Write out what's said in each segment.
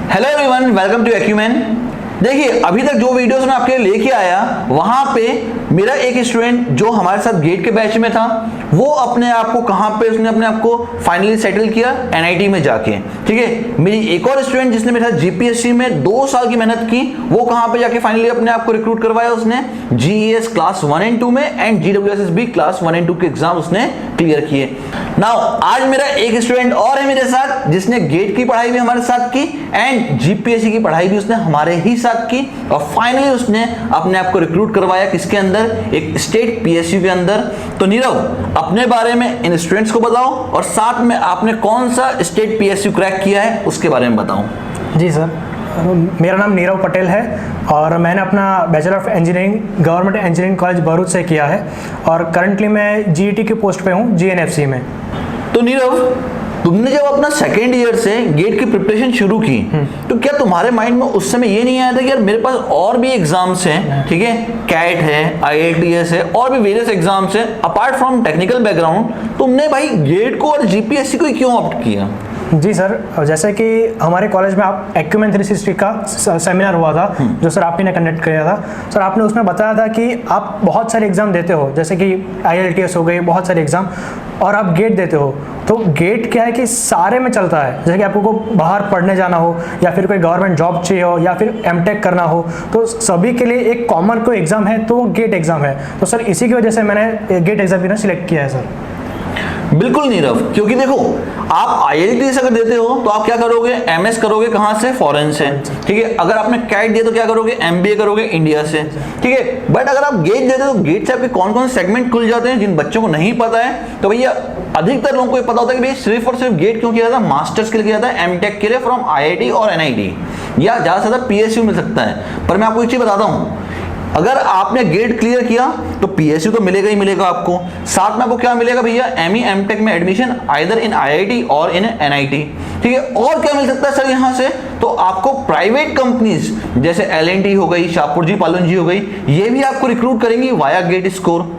Hello everyone, welcome to Acumen. देखिए, अभी तक जो वीडियोस मैं आपके लिए लेके आया वहां पे मेरा एक स्टूडेंट जो हमारे साथ गेट के बैच में था वो अपने आप को कहां पे उसने अपने आप को फाइनली सेटल किया, एनआईटी में जाके। ठीक है, मेरी एक और स्टूडेंट जिसने मेरे साथ जीपीएससी में 2 साल की मेहनत की वो कहां पे जाके फाइनली अपने आप को रिक्रूट करवाया उसने जीईएस क्लास 1 एंड 2 में एंड जीडब्ल्यूएसएसबी क्लास 1 एंड 2 के एग्जाम उसने क्लियर किए। नाउ आज मेरा एक स्टूडेंट और है मेरे साथ जिसने गेट की पढ़ाई भी हमारे साथ की एंड जीपीएससी की पढ़ाई भी उसने हमारे ही साथ की और फाइनली उसने अपने आप को रिक्रूट करवाया किसके अंदर, एक स्टेट पीएसयू के अंदर। तो नीरव, अपने बारे में इन स्टूडेंट्स को बताओ और साथ में आपने कौन सा स्टेट पीएसयू क्रैक किया है उसके बारे में बताओ। जी सर, मेरा नाम नीरव पटेल है और मैंने अपना bachelor of engineering government engineering college Bharuch से किया है और करंटली मैं जीईटी की पोस्ट पे हूँ जीएनएफसी में। तो नीरव, तुमने जब अपना सेकेंड ईयर से गेट की प्रिपरेशन शुरू की तो क्या तुम्हारे माइंड में उस समय ये नहीं आया था कि यार मेरे पास और भी एग्जाम्स हैं, ठीक है, कैट है, आईआईटीएस है और भी वेरियस एग्जाम्स हैं अपार्ट फ्रॉम टेक्निकल बैकग्राउंड, तुमने भाई गेट को और जीपीएससी को क्यों ऑप्ट किया? जी सर, जैसे कि हमारे कॉलेज में आप एक्यूमेन 360 का सेमिनार हुआ था जो सर आप ही ने कंडक्ट किया था। सर आपने उसमें बताया था कि आप बहुत सारे एग्जाम देते हो, जैसे कि आईएलटीएस हो गई, बहुत सारे एग्जाम, और आप गेट देते हो। तो गेट क्या है कि सारे में चलता है, जैसे कि आपको को बाहर पढ़ने जाना हो या फिर कोई गवर्नमेंट जॉब चाहिए हो या फिर एमटेक करना हो, तो सभी के लिए एक कॉमन कोई एग्जाम है तो वो गेट एग्जाम है। तो सर इसी की वजह से मैंने गेट एग्जाम भी ना सिलेक्ट किया है सर। बिल्कुल नीरव, क्योंकि देखो आप आईआईटीएस अगर देते हो तो आप क्या करोगे, एमएस करोगे कहां से, फॉरेन से, ठीक है। अगर आपने कैट दिया तो क्या करोगे, एमबीए करोगे इंडिया से, ठीक है। बट अगर आप गेट देते हो तो गेट से आपके कौन कौन से सेगमेंट खुल जाते हैं जिन बच्चों को नहीं पता है। तो भैया अधिकतर लोगों को ये पता होता है कि भाई सिर्फ और सिर्फ गेट क्यों किया था, मास्टर्स के लिए किया था, एमटेक के लिए फ्रॉम आईआईटी और एनआईटी या ज्यादा से ज्यादा पीएसयू मिल सकता है। पर मैं आपको एक चीज बताता हूं, अगर आपने गेट क्लियर किया तो पीएसयू तो मिलेगा ही मिलेगा आपको, साथ में आपको क्या मिलेगा भैया, एमई एमटेक में एडमिशन आइदर इन आईआईटी और इन एनआईटी, ठीक है। और क्या मिल सकता है सर यहां से, तो आपको प्राइवेट कंपनीज जैसे एलएनटी हो गई, शाहपुर जी पालन जी हो गई, ये भी आपको रिक्रूट करेंगी वाया गेट स्कोर।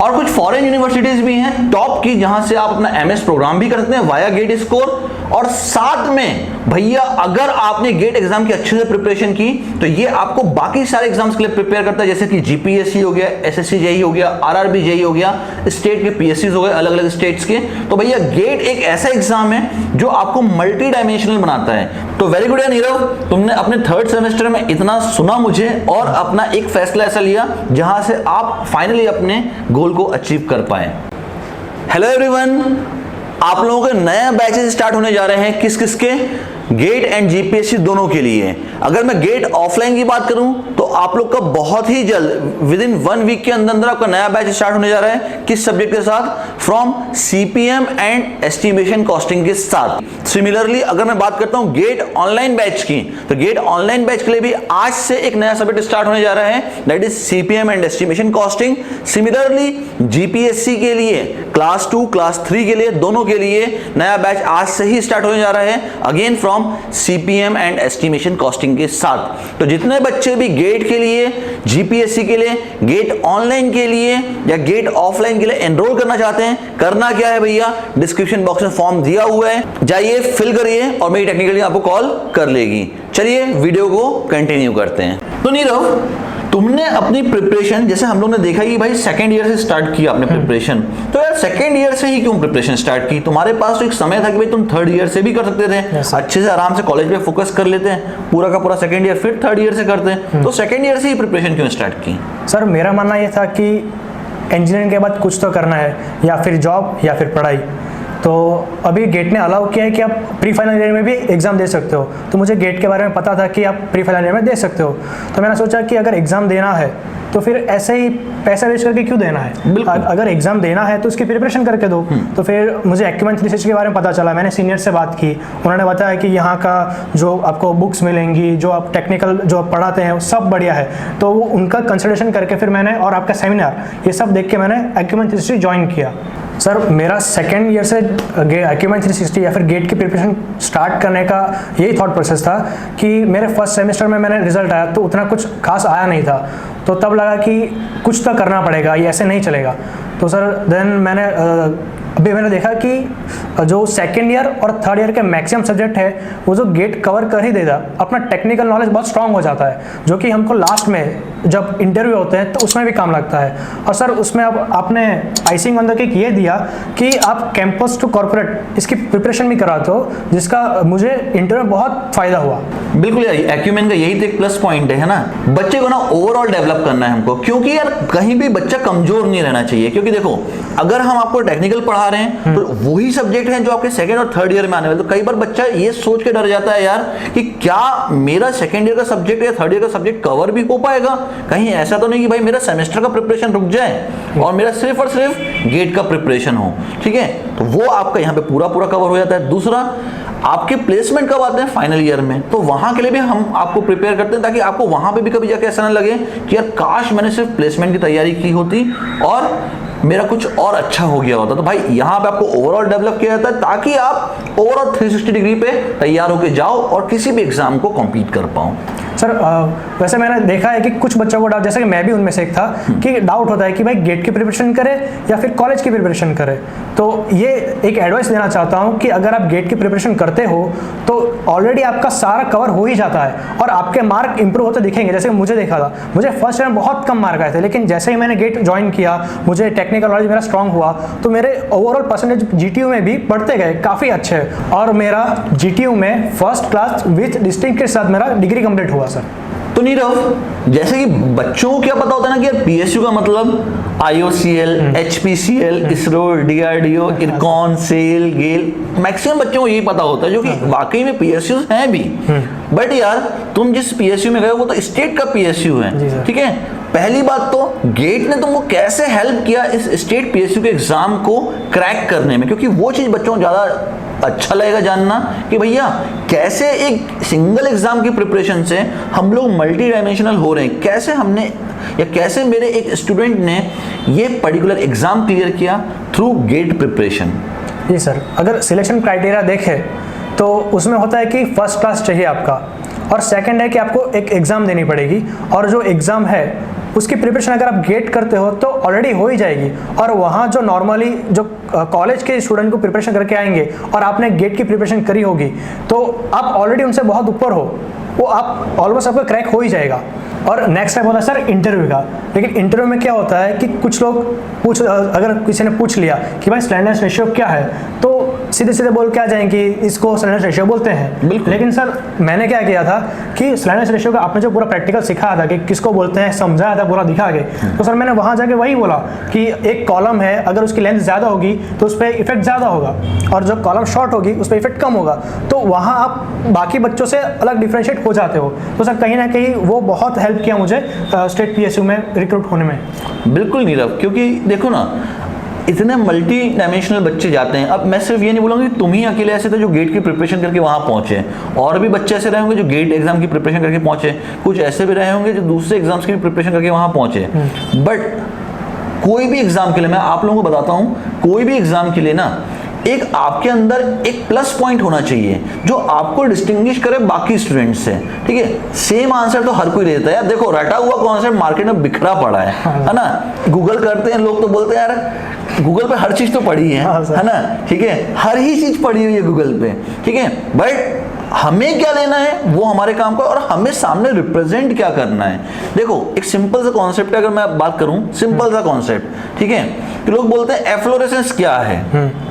और कुछ फॉरेन यूनिवर्सिटीज भी हैं टॉप की जहां से आप अपना एमएस प्रोग्राम भी कर सकते हैं वाया गेट स्कोर। और साथ में भैया अगर आपने गेट एग्जाम की अच्छे से प्रिपरेशन की तो ये आपको बाकी सारे एग्जाम्स के लिए प्रिपेयर करता है, जैसे कि जीपीएससी हो गया, एसएससी जेई हो गया, आरआरबी जेई हो गया, स्टेट के पीएससीज हो गए अलग अलग स्टेट्स के। तो भैया गेट एक ऐसा एग्जाम है जो आपको मल्टी डायमेंशनल बनाता है। तो वेरी गुड है नीरव, तुमने अपने 3rd सेमेस्टर में इतना सुना मुझे और अपना एक फैसला ऐसा लिया जहां से आप फाइनली अपने गोल को अचीव कर पाए। हेलो एवरीवन, आप लोगों के नए बैचेस स्टार्ट होने जा रहे हैं, किस किस के, गेट एंड जीपीएससी दोनों के लिए। अगर मैं गेट ऑफलाइन की बात करूं तो आप लोग का बहुत ही जल्द विद इन 1 वीक के अंदर आपका नया बैच स्टार्ट होने जा रहा है, किस सब्जेक्ट के साथ, from CPM and estimation costing के साथ। सिमिलरली अगर मैं बात करता हूं गेट ऑनलाइन बैच की, तो गेट ऑनलाइन बैच के लिए भी आज से एक नया सब्जेक्ट स्टार्ट होने जा रहा है, that is CPM and estimation costing. Similarly GPSC के लिए क्लास 2 क्लास 3 के लिए दोनों के लिए नया बैच आज से ही स्टार्ट होने जा रहा है, again from CPM and estimation costing के साथ। तो जितने बच्चे भी गेट के लिए, जीपीएससी के लिए, गेट ऑनलाइन के लिए या गेट ऑफलाइन के लिए एनरोल करना चाहते हैं, करना क्या है भैया, डिस्क्रिप्शन बॉक्स में फॉर्म दिया हुआ है, जाइए फिल करिए और मेरी टेक्निकल टीम आपको कॉल कर लेगी। चलिए वीडियो को कंटिन्यू करते हैं। तो नीरव, तुमने अपनी प्रिपरेशन, जैसे हम लोग ने देखा कि भाई सेकेंड ईयर से स्टार्ट किया आपने प्रिपरेशन, तो यार सेकेंड ईयर से ही क्यों प्रिपरेशन स्टार्ट की? तुम्हारे पास तो एक समय था कि भाई तुम 3rd ईयर से भी कर सकते थे, अच्छे से आराम से कॉलेज पे फोकस कर लेते हैं, पूरा का पूरा सेकेंड ईयर फिर 3rd ईयर से करते हैं, तो सेकेंड ईयर से ही प्रिपरेशन क्यों स्टार्ट की? सर मेरा मानना ये था कि इंजीनियरिंग के बाद कुछ तो करना है, या फिर जॉब या फिर पढ़ाई। तो अभी गेट ने अलाउ किया है कि आप प्री फाइनल ईयर में भी एग्ज़ाम दे सकते हो, तो मुझे गेट के बारे में पता था कि आप प्री फाइनल ईयर में दे सकते हो। तो मैंने सोचा कि अगर एग्ज़ाम देना है तो फिर ऐसे ही पैसा वेस्ट करके क्यों देना है, अगर एग्ज़ाम देना है तो उसकी प्रिपरेशन करके दो। तो फिर मुझे एक्यूमेंट 360 के बारे में पता चला, मैंने सीनियर से बात की, उन्होंने बताया कि यहाँ का जो आपको बुक्स मिलेंगी, जो आप टेक्निकल जो आप पढ़ाते हैं वो सब बढ़िया है। तो उनका कंसिडरेशन करके फिर मैंने, और आपका सेमिनार, ये सब देख के मैंने एक्यूमेंट 360 ज्वाइन किया। सर मेरा सेकेंड ईयर से एक्यूमेंट 360 या फिर गेट की प्रिपरेशन स्टार्ट करने का यही थॉट प्रोसेस था कि मेरे फर्स्ट सेमेस्टर में मैंने रिजल्ट आया तो उतना कुछ खास आया नहीं था, तो तब लगा कि कुछ तो करना पड़ेगा, ये ऐसे नहीं चलेगा। तो सर देन अभी मैंने देखा कि जो सेकेंड ईयर और थर्ड ईयर के मैक्सिमम सब्जेक्ट है वो जो गेट कवर कर ही देगा, अपना टेक्निकल नॉलेज बहुत स्ट्रांग हो जाता है, जो कि हमको लास्ट में जब इंटरव्यू होते हैं तो उसमें भी काम लगता है। और सर उसमें अब आपने आइसिंग ऑन द केक ये दिया कि आप कैंपस टू कॉर्पोरेट इसकी प्रिपरेशन भी कराते हो, जिसका मुझे इंटरव्यू में बहुत फ़ायदा हुआ। बिल्कुल यार, एक्यूमेंट का यही तो एक प्लस पॉइंट है ना, बच्चे को ना ओवरऑल डेवलप करना है हमको, क्योंकि यार कहीं भी बच्चा कमजोर नहीं रहना चाहिए। क्योंकि देखो अगर हम आपको टेक्निकल पढ़ा रहे हैं तो वही सब्जेक्ट हैं जो आपके सेकंड और थर्ड ईयर में आने वाले, तो कई बार बच्चा ये सोच के डर जाता है यार कि क्या मेरा सेकंड ईयर का सब्जेक्ट या थर्ड ईयर का सब्जेक्ट कवर भी हो पाएगा, कहीं ऐसा तो नहीं कि भाई मेरा सेमेस्टर का प्रिपरेशन रुक जाए और मेरा सिर्फ और सिर्फ गेट का प्रिपरेशन हो। ठीक है, तो वो आपका यहाँ पे पूरा कवर हो जाता है। दूसरा, आपके प्लेसमेंट कब आते हैं फाइनल ईयर में, तो वहां के लिए भी हम आपको प्रिपेयर करते हैं ताकि आपको वहां पे भी कभी जाके ऐसा ना लगे कि यार काश मैंने सिर्फ प्लेसमेंट की तैयारी की होती और मेरा कुछ और अच्छा हो गया होता। तो भाई यहाँ पे आपको ओवरऑल डेवलप किया जाता है ताकि आप ओवरऑल 360 डिग्री पे तैयार होके जाओ और किसी भी एग्जाम को कम्पीट कर पाओ। सर वैसे मैंने देखा है कि कुछ बच्चों को डाउट, जैसे कि मैं भी उनमें से एक था, कि डाउट होता है कि भाई गेट की प्रिपरेशन करें या फिर कॉलेज की प्रिपरेशन करें। तो ये एक एडवाइस देना चाहता हूँ कि अगर आप गेट की प्रिपरेशन करते हो तो ऑलरेडी आपका सारा कवर हो ही जाता है और आपके मार्क इंप्रूव होते दिखेंगे। जैसे मुझे देखा था, मुझे फर्स्ट ईयर में बहुत कम मार्क आए थे, लेकिन जैसे ही मैंने गेट ज्वाइन किया, मुझे टेक्निकल नॉलेज मेरा स्ट्रांग हुआ, तो मेरे ओवरऑल परसेंटेज जीटीयू में भी बढ़ते गए काफ़ी अच्छे, और मेरा जीटीयू में फर्स्ट क्लास विथ डिस्टिंक्ट के साथ मेरा डिग्री कंप्लीट हुआ सर। तो नीरव, जैसे कि बच्चों को क्या पता होता है ना कि यार पीएसयू का मतलब IOCL, HPCL, ISRO, DRDO, IRCON, SAIL, GAIL, maximum बच्चों को यही पता होता है, जो कि वाकई में पीएसयू हैं भी। बट यार तुम जिस पीएसयू में गए वो तो स्टेट का पीएसयू है। ठीक है, पहली बात तो गेट ने तुमको कैसे हेल्प किया इस स्टेट पीएसयू के एग्जाम को क्रैक करने में, क्योंकि वो चीज बच्चों को ज्यादा अच्छा लगेगा जानना कि भैया कैसे एक सिंगल एग्जाम की प्रिपरेशन से हम लोग मल्टी डायमेंशनल हो रहे हैं, कैसे हमने या कैसे मेरे एक स्टूडेंट ने ये पर्टिकुलर एग्जाम क्लियर किया थ्रू गेट प्रिपरेशन। जी सर, अगर सिलेक्शन क्राइटेरिया देखें तो उसमें होता है कि फर्स्ट क्लास चाहिए आपका, और सेकंड है कि आपको एक एग्ज़ाम देनी पड़ेगी, और जो एग्ज़ाम है उसकी प्रिपरेशन अगर आप गेट करते हो तो ऑलरेडी हो ही जाएगी। और वहाँ जो नॉर्मली जो कॉलेज के स्टूडेंट को प्रिपरेशन करके आएंगे और आपने गेट की प्रिपरेशन करी होगी तो आप ऑलरेडी उनसे बहुत ऊपर हो, वो आप ऑलमोस्ट आपका क्रैक हो ही जाएगा। और नेक्स्ट टाइप होता है सर इंटरव्यू का। लेकिन इंटरव्यू में क्या होता है कि कुछ लोग अगर किसी ने पूछ लिया कि भाई स्लैंडरनेस रेशियो क्या है, तो सीधे सीधे बोल के आ जाएंगे इसको स्लैंडरनेस रेशियो बोलते हैं। लेकिन सर मैंने क्या किया था कि स्लैंडरनेस रेशियो का आपने जो पूरा प्रैक्टिकल सिखाया था कि किसको बोलते हैं, समझाया था पूरा दिखा के, तो सर मैंने वहाँ जाके वही बोला कि एक कॉलम है, अगर उसकी लेंथ ज़्यादा होगी तो उस पर इफेक्ट ज़्यादा होगा, और जो कॉलम शॉर्ट होगी उस पर इफेक्ट कम होगा। तो वहाँ आप बाकी बच्चों से अलग डिफ्रेंशिएट हो जाते हो। तो सर कहीं ना कहीं वो बहुत हेल्प किया मुझे स्टेट पीएसयू में रिक्रूट होने में। बिल्कुल नीरव, क्योंकि देखो ना इतने मल्टी डायमेंशनल बच्चे जाते हैं। अब मैं सिर्फ ये नहीं बोलूँगा कि तुम ही अकेले ऐसे थे जो गेट की प्रिपरेशन करके वहाँ पहुँचे, और भी बच्चे ऐसे रहे होंगे जो गेट एग्जाम की प्रिपरेशन करके पहुँचे, कुछ ऐसे भी रहे होंगे जो दूसरे एग्जाम्स की भी प्रिपरेशन करके वहाँ पहुँचे। बट कोई भी एग्जाम के लिए, मैं आप लोगों को बताता हूँ, कोई भी एग्जाम के लिए ना एक आपके अंदर एक प्लस पॉइंट होना चाहिए जो आपको डिस्टिंग्विश करे बाकी स्टूडेंट्स से। ठीक है, सेम आंसर तो हर कोई देता है यार। देखो रटा हुआ कॉन्सेप्ट मार्केट में बिखरा पड़ा है ना। गूगल करते हैं लोग तो बोलते हैं यार गूगल पे हर चीज तो पड़ी है ना। ठीक है, हर ही चीज पड़ी हुई है गूगल पे। ठीक है, बट हमें क्या लेना है वो हमारे काम का, और हमें सामने रिप्रेजेंट क्या करना है। देखो एक सिंपल सा कॉन्सेप्ट है, अगर मैं बात करूं सिंपल सा कॉन्सेप्ट, ठीक है, कि लोग बोलते हैं एफ्लोरेसेंस क्या है।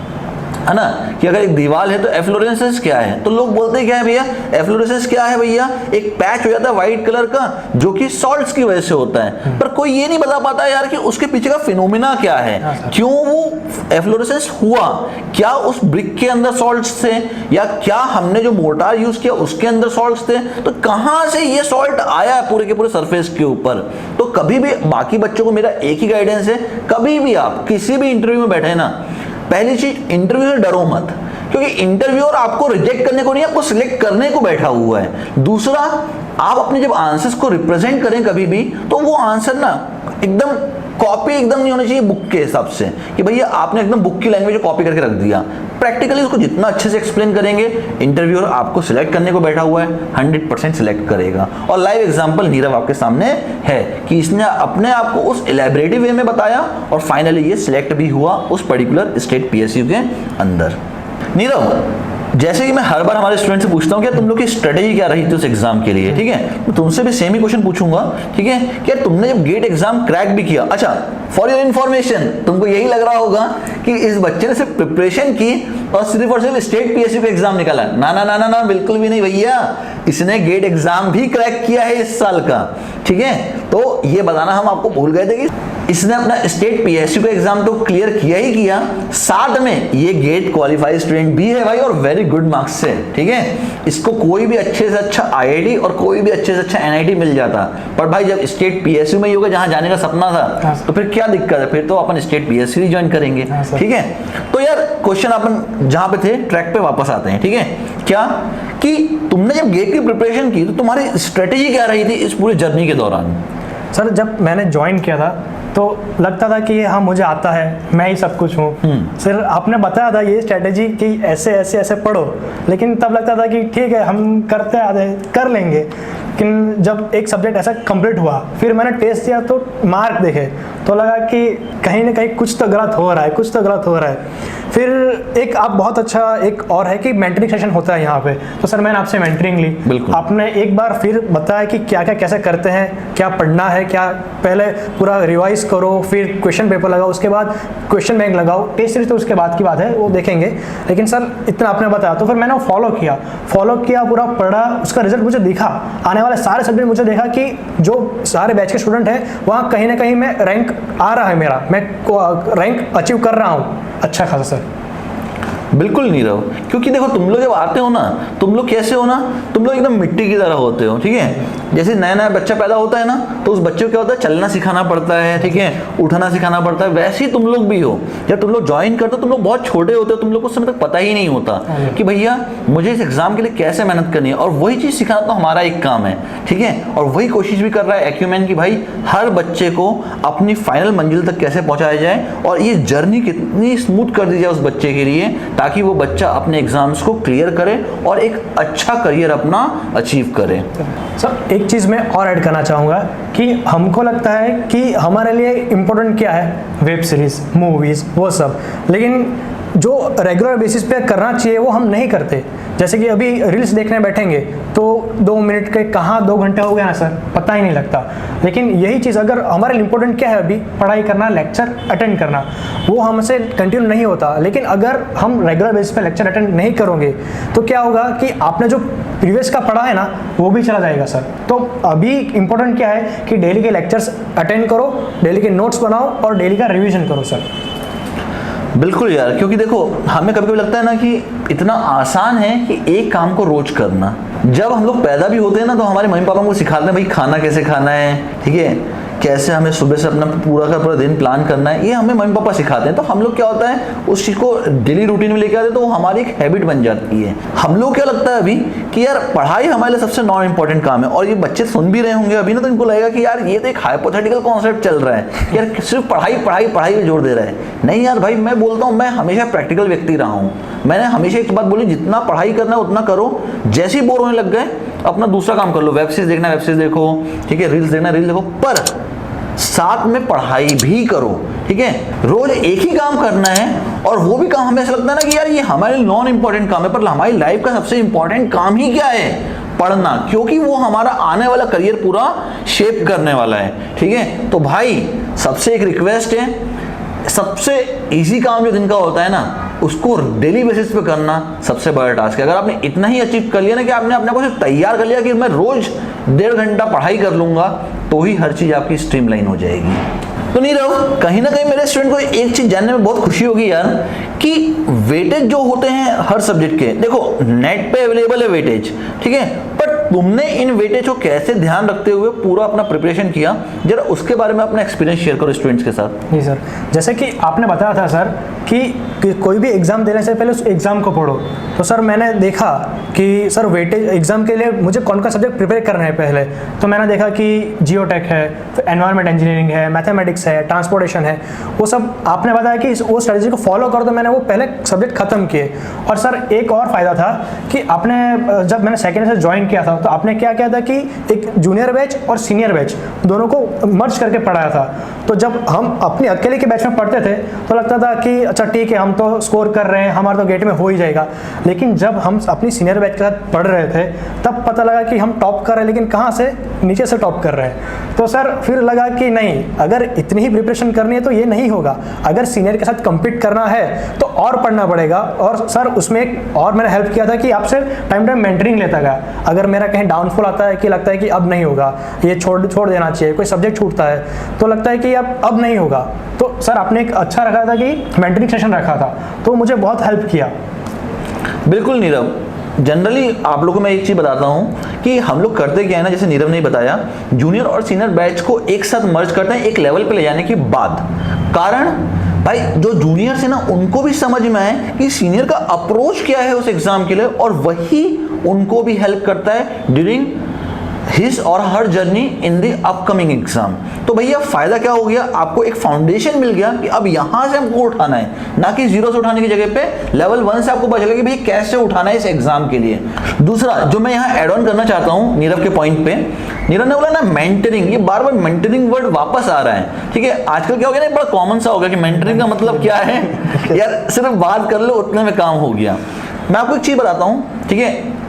है ना, कि अगर एक दीवार है तो एफ्लोरेसेंस क्या है, तो लोग बोलते हैं क्या है भैया, एफ्लोरेसेंस क्या है भैया, एक पैच हो जाता है व्हाइट कलर का जो कि सॉल्ट्स की वजह से होता है, पर कोई ये नहीं बता पाता यार कि उसके पीछे का फिनोमिना क्या है, क्यों वो एफ्लोरेसेंस हुआ, क्या उस ब्रिक के अंदर सॉल्ट्स थे या क्या हमने जो मोर्टार यूज किया उसके अंदर सॉल्ट्स थे, तो कहां से ये सॉल्ट आया पूरे के पूरे सरफेस के ऊपर। तो कभी भी बाकी बच्चों को मेरा एक ही गाइडेंस है, कभी भी आप किसी भी इंटरव्यू में बैठे ना, पहली चीज इंटरव्यू से डरो मत, क्योंकि इंटरव्यूअर आपको रिजेक्ट करने को नहीं, आपको सिलेक्ट करने को बैठा हुआ है। दूसरा, आप अपने जब आंसर्स को रिप्रेजेंट करें कभी भी, तो वो आंसर ना एकदम कॉपी एकदम नहीं होना चाहिए बुक के हिसाब से, कि भैया आपने एकदम बुक की लैंग्वेज कॉपी करके रख दिया। प्रैक्टिकली उसको जितना अच्छे से एक्सप्लेन करेंगे, इंटरव्यूअर आपको सिलेक्ट करने को बैठा हुआ है, 100% सिलेक्ट करेगा। और लाइव एग्जांपल नीरव आपके सामने है कि इसने अपने आप को उस इलैबोरेटिव वे में बताया और फाइनली ये सिलेक्ट भी हुआ उस पर्टिकुलर स्टेट पीएसयू के अंदर। नीरव, जैसे कि मैं हर बार हमारे स्टूडेंट से पूछता हूँ कि तुम लोग की स्ट्रेटेजी क्या रही थी उस एग्जाम के लिए, ठीक है, तो तुमसे भी सेम ही क्वेश्चन पूछूंगा, ठीक है, कि तुमने जब गेट एग्जाम क्रैक भी किया, अच्छा फॉर योर इन्फॉर्मेशन तुमको यही लग रहा होगा कि इस बच्चे ने सिर्फ प्रिपरेशन की और सिर्फ स्टेट पीएसयू का एग्जाम निकाला, ना ना ना ना ना, बिल्कुल भी नहीं भैया, इसने गेट एग्जाम भी क्रैक किया है इस साल का, ठीक है। तो ये बताना हम आपको भूल गए थे कि इसने अपना स्टेट पीएसयू का एग्जाम तो क्लियर किया ही किया, साथ में ये गेट क्वालिफाइड स्टूडेंट भी है भाई, और वेरी गुड मार्क्स से, ठीक है। इसको कोई भी अच्छे से अच्छा आईआईटी और कोई भी अच्छे से अच्छा एनआईटी मिल जाता, पर भाई जब स्टेट पीएसयू में ही होगा जहां जाने का सपना था, तो फिर क्या दिक्कत है, फिर तो अपन स्टेट पीएसयू ही ज्वाइन करेंगे, ठीक है। तो यार क्वेश्चन अपन जहां पे थे ट्रैक पे वापस आते हैं, ठीक है, क्या कि तुमने जब गेट की प्रिपरेशन की तो तुम्हारी स्ट्रेटेजी क्या रही थी इस पूरी जर्नी के दौरान? सर जब मैंने ज्वाइन किया था तो लगता था कि हाँ मुझे आता है, मैं ही सब कुछ हूँ। सर आपने बताया था ये स्ट्रेटेजी कि ऐसे ऐसे ऐसे पढ़ो, लेकिन तब लगता था कि ठीक है हम करते आधे कर लेंगे, लेकिन जब एक सब्जेक्ट ऐसा कंप्लीट हुआ, फिर मैंने टेस्ट दिया तो मार्क देखे तो लगा कि कहीं ना कहीं कुछ तो गलत हो रहा है, कुछ तो गलत हो रहा है। फिर एक आप बहुत अच्छा एक और है कि मेंटरिंग सेशन होता है यहाँ पे, तो सर मैंने आपसे मेंटरिंग ली, आपने एक बार फिर बताया कि क्या क्या कैसे करते हैं, क्या पढ़ना है, क्या पहले पूरा रिवाइज करो, फिर क्वेश्चन पेपर लगाओ, उसके बाद क्वेश्चन बैंक लगाओ, टेस्ट सीरीज तो उसके बाद की बात है वो देखेंगे, लेकिन सर इतना आपने बताया तो फिर मैंने वो फॉलो किया पूरा पढ़ा, उसका रिजल्ट मुझे दिखा, आने वाले सारे सब्जेक्ट मुझे देखा कि जो सारे बैच के स्टूडेंट हैं वहाँ कहीं ना कहीं मैं रैंक आ रहा है मेरा, मैं रैंक अचीव कर रहा हूँ अच्छा खासा सर। बिल्कुल नीरव, क्योंकि देखो तुम लोग जब आते हो ना, तुम लोग कैसे हो ना, तुम लोग एकदम मिट्टी की तरह होते हो, ठीक है। जैसे नया नया बच्चा पैदा होता है ना, तो उस बच्चे को क्या होता है, चलना सिखाना पड़ता है, ठीक है, उठना सिखाना पड़ता है, वैसे ही तुम लोग भी हो। जब तुम लोग ज्वाइन करते हो तुम लोग बहुत छोटे होते हो, तुम लोग को उस समय तक पता ही नहीं होता कि भैया मुझे इस एग्जाम के लिए कैसे मेहनत करनी है, और वही चीज़ सिखाना तो हमारा एक काम है, ठीक है। और वही कोशिश भी कर रहा है एक्यूमेन की भाई हर बच्चे को अपनी फाइनल मंजिल तक कैसे पहुंचाया जाए, और ये जर्नी कितनी स्मूथ कर दी जाए उस बच्चे के लिए, ताकि वो बच्चा अपने एग्जाम्स को क्लियर करे और एक अच्छा करियर अपना अचीव करे। सर एक चीज़ मैं और ऐड करना चाहूँगा कि हमको लगता है कि हमारे लिए इम्पोर्टेंट क्या है, वेब सीरीज, मूवीज़, वो सब, लेकिन जो रेगुलर बेसिस पे करना चाहिए वो हम नहीं करते। जैसे कि अभी रील्स देखने बैठेंगे तो 2 मिनट के कहाँ 2 घंटे हो गया ना सर, पता ही नहीं लगता। लेकिन यही चीज़ अगर हमारे लिए इम्पोर्टेंट क्या है, अभी पढ़ाई करना, लेक्चर अटेंड करना, वो हमसे कंटिन्यू नहीं होता। लेकिन अगर हम रेगुलर बेसिस पे लेक्चर अटेंड नहीं करोगे तो क्या होगा कि आपने जो प्रीवियस का पढ़ा है ना वो भी चला जाएगा सर। तो अभी इम्पोर्टेंट क्या है कि डेली के लेक्चर्स अटेंड करो, डेली के नोट्स बनाओ और डेली का रिविजन करो सर। बिल्कुल यार, क्योंकि देखो हमें कभी कभी लगता है ना कि इतना आसान है कि एक काम को रोज करना। जब हम लोग पैदा भी होते हैं ना तो हमारे मम्मी पापा को सिखाते हैं भाई खाना कैसे खाना है, ठीक है, कैसे हमें सुबह से अपना पूरा का पूरा दिन प्लान करना है, ये हमें मम्मी पापा सिखाते हैं। तो हम लोग क्या होता है उस चीज़ को डेली रूटीन में लेके आते हैं, तो वो हमारी एक हैबिट बन जाती है। हम लोग क्या लगता है अभी कि यार पढ़ाई हमारे लिए सबसे नॉन इंपॉर्टेंट काम है, और ये बच्चे सुन भी रहे होंगे अभी ना, तो इनको लगेगा कि यार ये तो एक हाइपोथेटिकल कॉन्सेप्ट चल रहा है, यार सिर्फ पढ़ाई पढ़ाई पढ़ाई पे जोर दे रहा है। नहीं यार भाई, मैं बोलता हूँ, मैं हमेशा प्रैक्टिकल व्यक्ति रहा हूँ, मैंने हमेशा एक बात बोली, जितना पढ़ाई करना है उतना करो, जैसे ही बोर होने लग गए अपना दूसरा काम कर लो, वेब सीरीज देखना वेब सीरीज देखो, ठीक है, रील्स देखना रील्स देखो, पर साथ में पढ़ाई भी करो, ठीक है। रोज एक ही काम करना है, और वो भी काम हमें ऐसा लगता है ना कि यार ये हमारे नॉन इंपॉर्टेंट काम है, पर हमारी लाइफ का सबसे इंपॉर्टेंट काम ही क्या है, पढ़ना, क्योंकि वो हमारा आने वाला करियर पूरा शेप करने वाला है, ठीक है। तो भाई सबसे एक रिक्वेस्ट है, सबसे इजी काम जो दिन का होता है ना उसको डेली बेसिस पे करना सबसे बड़ा टास्क है। अगर आपने इतना ही अचीव कर लिया ना कि आपने अपने को सिर्फ तैयार कर लिया कि मैं रोज 1.5 घंटा पढ़ाई कर लूंगा, तो ही हर चीज आपकी स्ट्रीमलाइन हो जाएगी। तो नीरव, कहीं ना कहीं मेरे स्टूडेंट को एक चीज जानने में बहुत खुशी होगी यार कि वेटेज जो होते हैं हर सब्जेक्ट के, देखो नेट पे अवेलेबल है वेटेज, ठीक है, बट तुमने इन वेटेज को कैसे ध्यान रखते हुए पूरा अपना प्रिपरेशन किया, जरा उसके बारे में अपना एक्सपीरियंस शेयर करो स्टूडेंट्स के साथ। जी सर, जैसे कि आपने बताया था सर कि कोई भी एग्ज़ाम देने से पहले उस एग्ज़ाम को पढ़ो, तो सर मैंने देखा कि सर वेटेज एग्ज़ाम के लिए मुझे कौन सा सब्जेक्ट प्रिपेयर करना है पहले, तो मैंने देखा कि जियोटेक है, फिर एनवायरनमेंट इंजीनियरिंग है, मैथमेटिक्स है, ट्रांसपोर्टेशन है, वो सब आपने बताया कि वो स्ट्रेटजी को फॉलो करो, तो मैंने वो पहले सब्जेक्ट खत्म किए। और सर एक और फ़ायदा था कि आपने जब मैंने सेकेंड से ज्वाइन किया था तो आपने क्या किया था कि एक जूनियर बैच और सीनियर बैच दोनों को मर्ज करके पढ़ाया था। तो जब हम अपने अकेले के बैच में पढ़ते थे तो लगता था कि अच्छा ठीक है, हम तो स्कोर कर रहे हैं, हमारा तो गेट में हो ही जाएगा। लेकिन जब हम अपनी सीनियर बैच के साथ पढ़ रहे थे तब पता लगा कि हम टॉप कर रहे हैं, लेकिन कहाँ से, नीचे से टॉप कर रहे हैं। तो सर फिर लगा कि नहीं, अगर इतनी ही प्रिपरेशन करनी है तो ये नहीं होगा, अगर सीनियर के साथ कम्पीट करना है तो और पढ़ना पड़ेगा। और सर उसमें एक और मैंने हेल्प किया था कि आपसे टाइम टाइम मेंटरिंग लेता गया। अगर मेरा कहीं डाउनफॉल आता है कि लगता है कि अब नहीं होगा, ये छोड़ देना चाहिए, कोई सब्जेक्ट छूटता है तो लगता है कि अब नहीं होगा, तो सर आपने एक अच्छा रखा था कि मेंटरिंग सेशन रखा था, तो मुझे बहुत हेल्प किया। बिल्कुल नीरव, जनरली आप लोगों को मैं एक चीज़ बताता हूँ कि हम लोग करते क्या है ना, जैसे नीरव ने बताया, जूनियर और सीनियर बैच को एक साथ मर्ज करते हैं एक लेवल पे ले जाने के बाद। कारण भाई जो जूनियर्स है ना उनको भी समझ में आए कि सीनियर का अप्रोच क्या है उस एग्जाम के लिए, और वही उनको भी हेल्प करता है ड्यूरिंग हिज और हर journey in the upcoming exam. तो भैया फायदा क्या हो गया, आपको एक फाउंडेशन मिल गया कि अब यहां से हमको उठाना है, ना कि 0 से उठाने की जगह पे लेवल 1 से आपको पता चलेगा कि भाई कैसे उठाना है इस एग्जाम के लिए। दूसरा जो मैं यहाँ एड ऑन करना चाहता हूँ नीरव के पॉइंट पे, नीरव ने बोला ना मेंटरिंग, ये बार बार मेंटरिंग वर्ड वापस आ रहा है, ठीक है। आजकल क्या हो गया ना, बड़ा कॉमन सा हो गया कि मेंटरिंग का मतलब क्या है यार, सिर्फ बात कर लो उतने में काम हो गया। मैं आपको एक चीज बताता हूँ, ठीक है,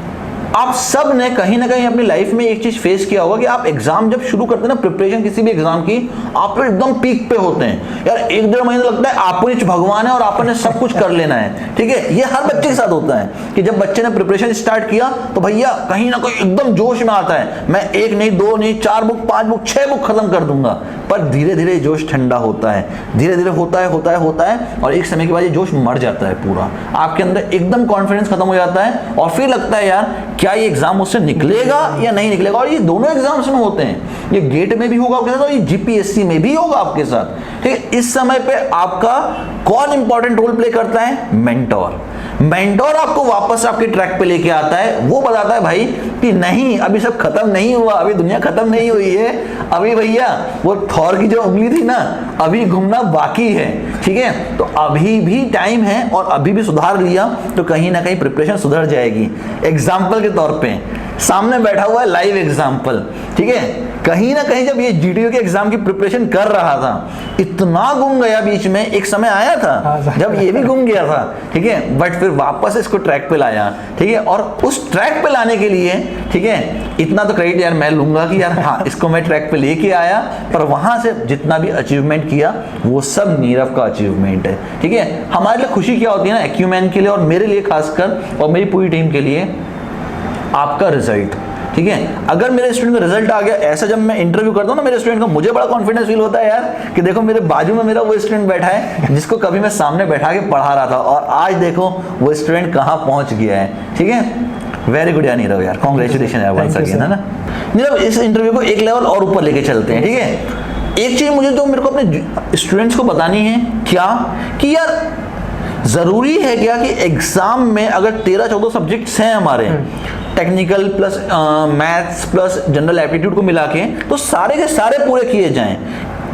आप सब ने कहीं ना कहीं अपनी लाइफ में एक चीज फेस किया होगा कि आप एग्जाम जब शुरू करते हैं ना, प्रिपरेशन किसी भी एग्जाम की, आप तो एकदम पीक पे होते हैं यार, 1-1.5 महीने लगता है आपको नीचे भगवान है और आपने सब कुछ कर लेना है, ठीक है। ये हर बच्चे के साथ होता है कि जब बच्चे ने प्रिपरेशन स्टार्ट किया तो भैया कहीं ना कहीं एकदम जोश में आता है, मैं 1 नहीं 2 नहीं 4 बुक 5 बुक 6 बुक खत्म कर दूंगा। पर धीरे धीरे जोश ठंडा होता है, धीरे धीरे होता है और एक समय के बाद ये जोश मर जाता है पूरा, आपके अंदर एकदम कॉन्फिडेंस खत्म हो जाता है और फिर लगता है यार क्या ये एग्जाम मुझसे निकलेगा या नहीं निकलेगा। और ये दोनों एग्जाम्स में होते हैं, ये गेट में भी होगा आपके साथ और ये जीपीएससी में भी होगा आपके साथ, ठीक है। इस समय पे आपका कौन इंपॉर्टेंट रोल प्ले करता है, मेंटोर। मेंटोर आपको वापस आपके ट्रैक पे लेके आता है, वो बताता है भाई कि नहीं अभी सब खत्म नहीं हुआ, अभी दुनिया खत्म नहीं हुई है, अभी भैया वो थॉर की जो उंगली थी ना, अभी घूमना बाकी है, ठीक है। तो अभी भी टाइम है और अभी भी सुधार लिया तो कहीं ना कहीं प्रिपरेशन सुधर जाएगी। एग्जाम्पल के तौर पे सामने बैठा हुआ है लाइव एग्जाम्पल, ठीक है, कहीं ना कहीं जब ये जीडीयू के एग्जाम की प्रिपरेशन कर रहा था इतना गुम गया, बीच में एक समय आया था जब ये भी गुम गया था, ठीक है, बट फिर वापस इसको ट्रैक पे लाया, ठीक है। और उस ट्रैक पे लाने के लिए, ठीक है, इतना तो क्रेडिट यार मैं लूंगा कि यार हाँ इसको मैं ट्रैक पे लेके आया, पर वहां से जितना भी अचीवमेंट किया वो सब नीरव का अचीवमेंट है, ठीक है। हमारे लिए खुशी क्या होती है ना, एक्यूमैन के लिए और मेरे लिए खासकर और मेरी पूरी टीम के लिए, आपका रिजल्ट, ठीक है। अगर मेरे स्टूडेंट का रिजल्ट आ गया, ऐसा जब मैं इंटरव्यू करता हूँ ना मेरे स्टूडेंट का, मुझे बड़ा कॉन्फिडेंस फील होता है यार कि देखो मेरे बाजू में मेरा वो स्टूडेंट बैठा है जिसको कभी मैं सामने बैठा के पढ़ा रहा था और आज देखो वो स्टूडेंट कहाँ पहुंच गया है, ठीक है। वेरी गुड यार नीरव यार, कॉन्ग्रेचुलेशन यार वंस अगेन, है ना नीरव। इस इंटरव्यू को एक लेवल और ऊपर लेके चलते हैं, ठीक है। एक चीज मुझे तो मेरे को अपने स्टूडेंट्स को बतानी है क्या, कि यार जरूरी है क्या कि एग्जाम में अगर 13-14 सब्जेक्ट्स हैं हमारे, technical plus maths plus general aptitude को मिला के, तो सारे के सारे पूरे किए जाएं,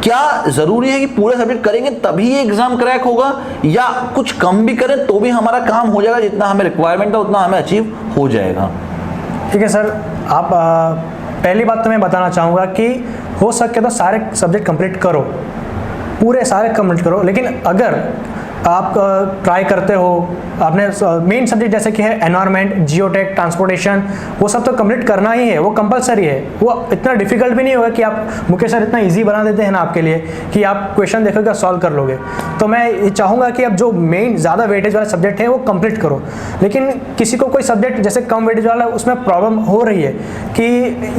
क्या जरूरी है कि पूरे सब्जेक्ट करेंगे तभी ये एग्जाम क्रैक होगा, या कुछ कम भी करें तो भी हमारा काम हो जाएगा, जितना हमें रिक्वायरमेंट है उतना हमें अचीव हो जाएगा? ठीक है सर, आप पहली बात तो मैं बताना चाहूँगा कि हो सके तो सारे सब्जेक्ट कंप्लीट करो, पूरे सारे कंप्लीट करो, लेकिन अगर आप ट्राई करते हो, आपने मेन सब्जेक्ट जैसे कि है एनवायरनमेंट, जियोटेक, ट्रांसपोर्टेशन, वो सब तो कंप्लीट करना ही है, वो कंपलसरी है। वो इतना डिफिकल्ट भी नहीं होगा कि आप, मुकेश सर इतना इजी बना देते हैं ना आपके लिए कि आप क्वेश्चन देखोगे सॉल्व कर लोगे। तो मैं ये चाहूँगा कि अब जो मेन ज़्यादा वेटेज वाला सब्जेक्ट है वो कंप्लीट करो। लेकिन किसी को कोई सब्जेक्ट जैसे कम वेटेज वाला उसमें प्रॉब्लम हो रही है कि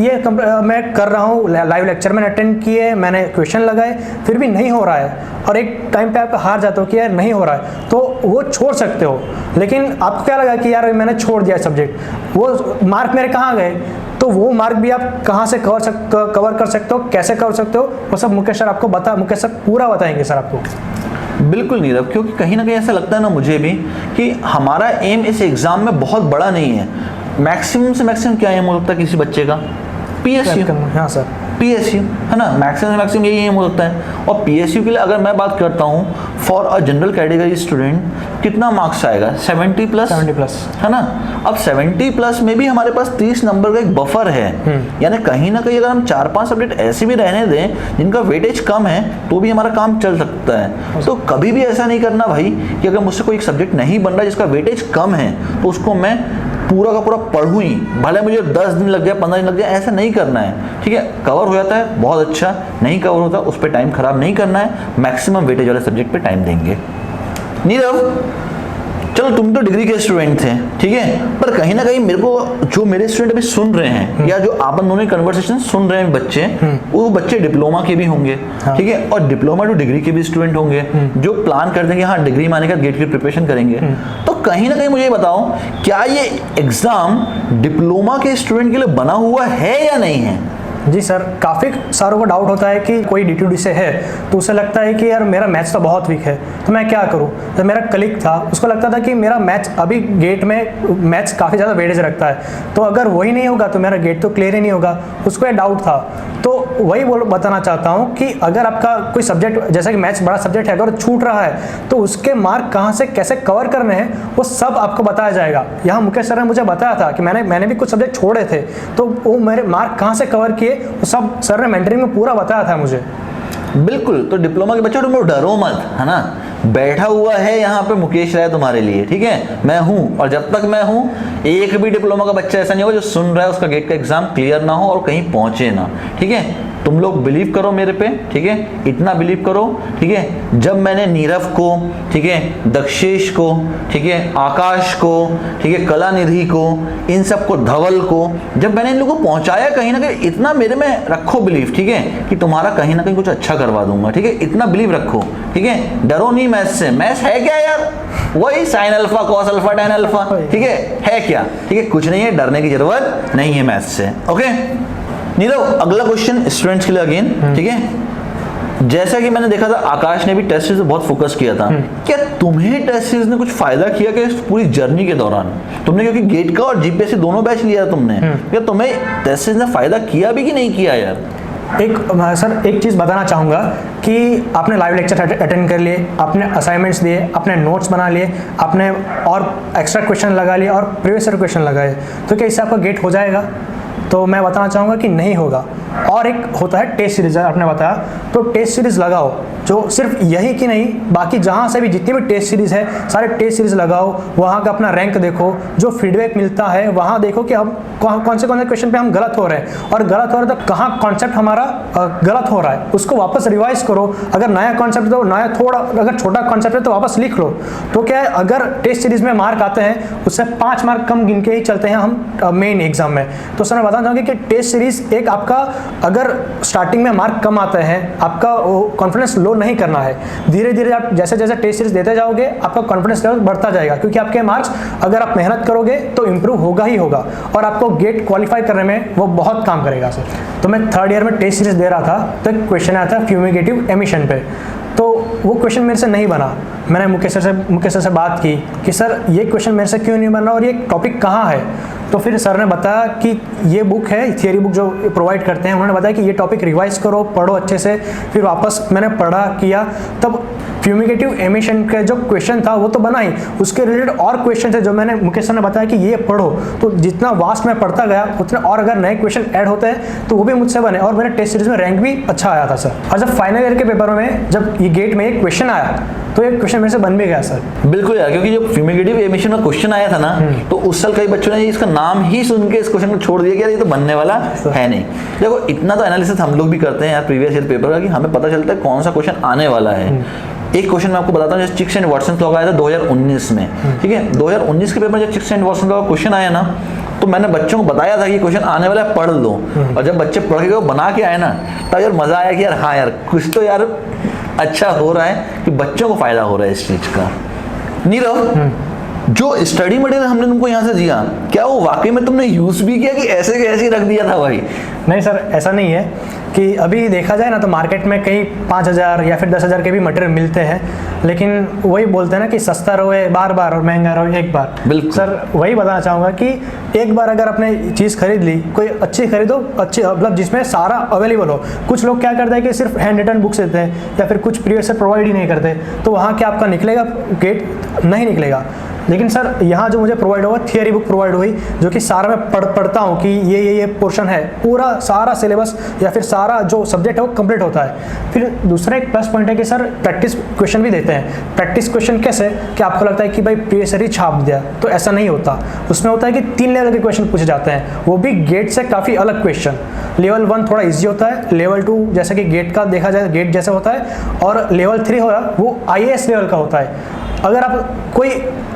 ये मैं कर रहा हूँ, लाइव लेक्चर मैंने अटेंड किए, मैंने क्वेश्चन लगाए, फिर भी नहीं हो रहा है, और एक टाइम पे आप हार जाते हो कि यार नहीं हो रहा है, तो वो छोड़ सकते हो। लेकिन आपको क्या लगा कि यार मैंने छोड़ दिया सब्जेक्ट, वो मार्क मेरे कहाँ गए? तो वो मार्क भी आप कहाँ से कवर कर सकते हो, कैसे कर सकते हो, वो सब मुकेश सर मुकेश सर पूरा बताएंगे सर आपको। बिल्कुल नीरव, क्योंकि कहीं ना कहीं ऐसा लगता है ना मुझे भी कि हमारा एम इस एग्जाम में बहुत बड़ा नहीं है। मैक्सिमम से मैक्सिमम क्या एम हो सकता है किसी बच्चे का? पीएसयू। हाँ सर, पीएसयू है ना, मैक्सिमम से मैक्सिमम यही एम हो सकता है। और पीएसयू के लिए अगर मैं बात करता हूँ for a general category student, कितना मार्क्स आएगा? 70 प्लस है ना। अब 70 प्लस में भी हमारे पास 30 नंबर का एक बफर है, यानी कहीं ना कहीं अगर हम 4-5 सब्जेक्ट ऐसे भी रहने दें जिनका वेटेज कम है तो भी हमारा काम चल सकता है। तो कभी भी ऐसा नहीं करना भाई कि अगर मुझसे कोई एक सब्जेक्ट नहीं बन रहा जिसका वेटेज कम है तो उसको मैं पूरा का पूरा पढ़ूँ ही, भले मुझे 10 दिन लग जाए, 15 दिन लग जाए, ऐसा नहीं करना है। ठीक है, कवर हो जाता है बहुत अच्छा, नहीं कवर होता उस पर टाइम खराब नहीं करना है, मैक्सिमम वेटेज वाले सब्जेक्ट पे टाइम देंगे। नीरव, चलो तुम तो डिग्री के स्टूडेंट थे, ठीक है, पर कहीं ना कहीं मेरे को जो मेरे स्टूडेंट अभी सुन रहे हैं या जो आप दोनों कन्वर्सेशन सुन रहे हैं बच्चे, वो बच्चे डिप्लोमा के भी होंगे, ठीक है, और डिप्लोमा टू डिग्री के भी स्टूडेंट होंगे जो प्लान कर देंगे हाँ डिग्री माने का गेट की प्रिपरेशन करेंगे। तो कहीं ना कहीं मुझे ये बताओ, क्या ये एग्जाम डिप्लोमा के स्टूडेंट के लिए बना हुआ है या नहीं है? जी सर, काफ़ी सारों को डाउट होता है कि कोई DTD से है तो उसे लगता है कि यार मेरा मैथ्स तो बहुत वीक है तो मैं क्या करूं। तो मेरा कलीग था, उसको लगता था कि मेरा मैथ्स अभी गेट में मैथ्स काफ़ी ज़्यादा वेटेज रखता है, तो अगर वही नहीं होगा तो मेरा गेट तो क्लियर ही नहीं होगा, उसको ये डाउट था। तो वही बताना चाहता हूँ कि अगर आपका कोई सब्जेक्ट जैसा कि मैथ्स बड़ा सब्जेक्ट है अगर छूट रहा है तो उसके मार्क कहाँ से कैसे कवर करने हैं वो सब आपको बताया जाएगा। यहाँ मुकेश सर ने मुझे बताया था कि मैंने भी कुछ सब्जेक्ट छोड़े थे, तो वो मेरे मार्क कहाँ से कवर किए वो सब सर ने मेंटरिंग में पूरा बताया था मुझे। बिल्कुल, तो डिप्लोमा के बच्चों तुम डरो मत, है ना, बैठा हुआ है यहाँ पे मुकेश राय तुम्हारे लिए, ठीक है, मैं हूँ, और जब तक मैं हूँ एक भी डिप्लोमा का बच्चा ऐसा नहीं होगा जो सुन रहा है उसका गेट का एग्जाम क्लियर ना हो और कहीं पहुंचे ना, ठीक है। तुम लोग बिलीव करो मेरे पे, ठीक है, इतना बिलीव करो, ठीक है। जब मैंने नीरव को, ठीक है, दक्षेश को, ठीक है, आकाश को, ठीक है, कलानिधि को, इन सबको, धवल को, जब मैंने इन लोगों को पहुंचाया कहीं ना कहीं, इतना मेरे में रखो बिलीव, ठीक है, कि तुम्हारा कहीं ना कहीं कुछ अच्छा करवा दूंगा, ठीक है, इतना बिलीव रखो, ठीक है। डरो नहीं मैथ्स से, मैथ्स है क्या यार, वही sine alpha cos alpha tan alpha, ठीक है क्या, ठीक है, कुछ नहीं है, डरने की जरूरत नहीं है मैथ्स से। ओके नीरव, अगला क्वेश्चन स्टूडेंट्स के लिए अगेन, ठीक है। जैसा कि मैंने देखा था आकाश ने भी टेस्ट सीरीज पे बहुत फोकस किया था, क्या तुम्हें टेस्ट सीरीज ने कुछ फायदा किया क्या इस पूरी जर्नी के दौरान? तुमने क्योंकि गेट का और जीपीएससी दोनों बैच लिया तुमने, क्या तुम्हें टेस्ट सीरीज ने फायदा किया भी कि नहीं किया यार? सर एक चीज़ बताना चाहूँगा कि आपने लाइव लेक्चर अटेंड कर लिए, आपने असाइनमेंट्स दिए, आपने नोट्स बना लिए, आपने और एक्स्ट्रा क्वेश्चन लगा लिए और प्रीवियस ईयर क्वेश्चन लगाए, तो क्या इससे आपका गेट हो जाएगा? तो मैं बताना चाहूँगा कि नहीं होगा। और एक होता है टेस्ट सीरीज, आपने बताया, तो टेस्ट सीरीज लगाओ, जो सिर्फ यही कि नहीं, बाकी जहाँ से भी जितनी भी टेस्ट सीरीज है सारे टेस्ट सीरीज लगाओ, वहाँ का अपना रैंक देखो, जो फीडबैक मिलता है वहाँ देखो कि हम कौन से क्वेश्चन पे हम गलत हो रहे हैं, और गलत हो रहे हैं तो कहाँ कॉन्सेप्ट हमारा गलत हो रहा है, उसको वापस रिवाइज करो। अगर नया कॉन्सेप्ट है तो नया, थोड़ा अगर छोटा कॉन्सेप्ट है तो वापस लिख लो। तो क्या है, अगर टेस्ट सीरीज में मार्क आते हैं उससे 5 मार्क कम गिन के ही चलते हैं हम मेन एग्जाम में। तो सर मैं बताना चाहूँगी कि टेस्ट सीरीज एक आपका, अगर स्टार्टिंग में मार्क कम आते हैं आपका कॉन्फिडेंस लो नहीं करना है, धीरे धीरे आप जैसे जैसे टेस्ट सीरीज देते जाओगे आपका कॉन्फिडेंस लेवल बढ़ता जाएगा, क्योंकि आपके मार्क्स अगर आप मेहनत करोगे तो इंप्रूव होगा ही होगा, और आपको गेट क्वालिफाई करने में वो बहुत काम करेगा सर। तो मैं 3rd ईयर में टेस्ट सीरीज दे रहा था तो एक क्वेश्चन आया था फ्यूमिगेटिव एमिशन पे, तो वो क्वेश्चन मेरे से नहीं बना। मैंने मुकेश सर से बात की कि सर ये क्वेश्चन मेरे से क्यों नहीं बन रहा और ये टॉपिक कहाँ है। तो फिर सर ने बताया कि ये बुक है, थियरी बुक जो प्रोवाइड करते हैं, उन्होंने बताया कि ये टॉपिक रिवाइज करो, पढ़ो अच्छे से। फिर वापस मैंने पढ़ा किया, तब फ्यूमिगेटिव एमिशन का जो क्वेश्चन था वो तो बना ही, उसके रिलेटेड और क्वेश्चन थे जो मैंने मुकेश सर ने बताया कि ये पढ़ो। तो जितना वास्ट में पढ़ता गया उतने और अगर नए क्वेश्चन ऐड होते हैं तो वो भी मुझसे बने, और मेरे टेस्ट सीरीज में रैंक भी अच्छा आया था सर। और जब फाइनल ईयर के पेपरों में जब ये गेट में एक क्वेश्चन आया तो एक क्वेश्चन मेरे से बन भी गया सर। बिल्कुल यार, क्योंकि जब फ्यूमिगेटिव एमिशन का क्वेश्चन आया था ना, तो उस साल कई बच्चों ने इसका नाम ही सुन के इस क्वेश्चन को छोड़ दिया कि यार ये तो बनने वाला है नहीं। देखो इतना तो एनालिसिस हम लोग भी करते हैं यार प्रीवियस ईयर पेपर का, कि हमें पता चलता है कौन सा क्वेश्चन आने वाला है। एक क्वेश्चन मैं आपको बताता हूँ, जैसे चिक्स एंड वाटसन लॉ आया था 2019 में, ठीक है। 2019 के पेपर में जब चिक्स एंड वाटसन लॉ का क्वेश्चन आया ना, तो मैंने बच्चों को बताया था कि क्वेश्चन आने वाला है, पढ़ लो। और जब बच्चे पढ़ के बना के आए ना, तब यार मजा आया कि यार हाँ यार कुछ तो यार अच्छा हो रहा है, कि बच्चों को फायदा हो रहा है इस चीज का। नीरव, जो स्टडी मटेरियल हमने तुमको यहाँ से दिया, क्या वो वाकई में तुमने यूज भी किया कि ऐसे के ऐसे ही रख दिया था भाई? नहीं सर, ऐसा नहीं है कि अभी देखा जाए ना तो मार्केट में कई 5,000 या फिर 10,000 के भी मटेरियल मिलते हैं, लेकिन वही बोलते हैं ना कि सस्ता रहे बार बार और महंगा रहे एक बार। बिल्कुल सर, वही बताना चाहूँगा कि एक बार अगर आपने चीज़ खरीद ली, कोई अच्छी खरीदो, अच्छी मतलब जिसमें सारा अवेलेबल हो। कुछ लोग क्या करते हैं कि सिर्फ हैंड रिटन बुक्स देते हैं या फिर कुछ प्रीवियस से प्रोवाइड ही नहीं करते, तो वहाँ क्या आपका निकलेगा गेट? नहीं निकलेगा। लेकिन सर यहाँ जो मुझे प्रोवाइड हुआ, थियरी बुक प्रोवाइड हुई, जो कि सारा मैं पढ़ता हूँ कि ये पोर्शन है, पूरा सारा सिलेबस या फिर सारा जो सब्जेक्ट है वो कंप्लीट होता है। फिर दूसरा एक प्लस पॉइंट है कि सर प्रैक्टिस क्वेश्चन भी देते हैं। प्रैक्टिस क्वेश्चन कैसे कि आपको लगता है कि भाई प्रीवियस ईयर ही छाप दिया, तो ऐसा नहीं होता। उसमें होता है कि 3 लेवल के क्वेश्चन पूछे जाते हैं, वो भी गेट से काफ़ी अलग क्वेश्चन। लेवल 1 थोड़ा ईजी होता है, लेवल 2 जैसे कि गेट का देखा जाए गेट जैसा होता है, और लेवल 3 हो रहा वो IAS लेवल का होता है। अगर आप कोई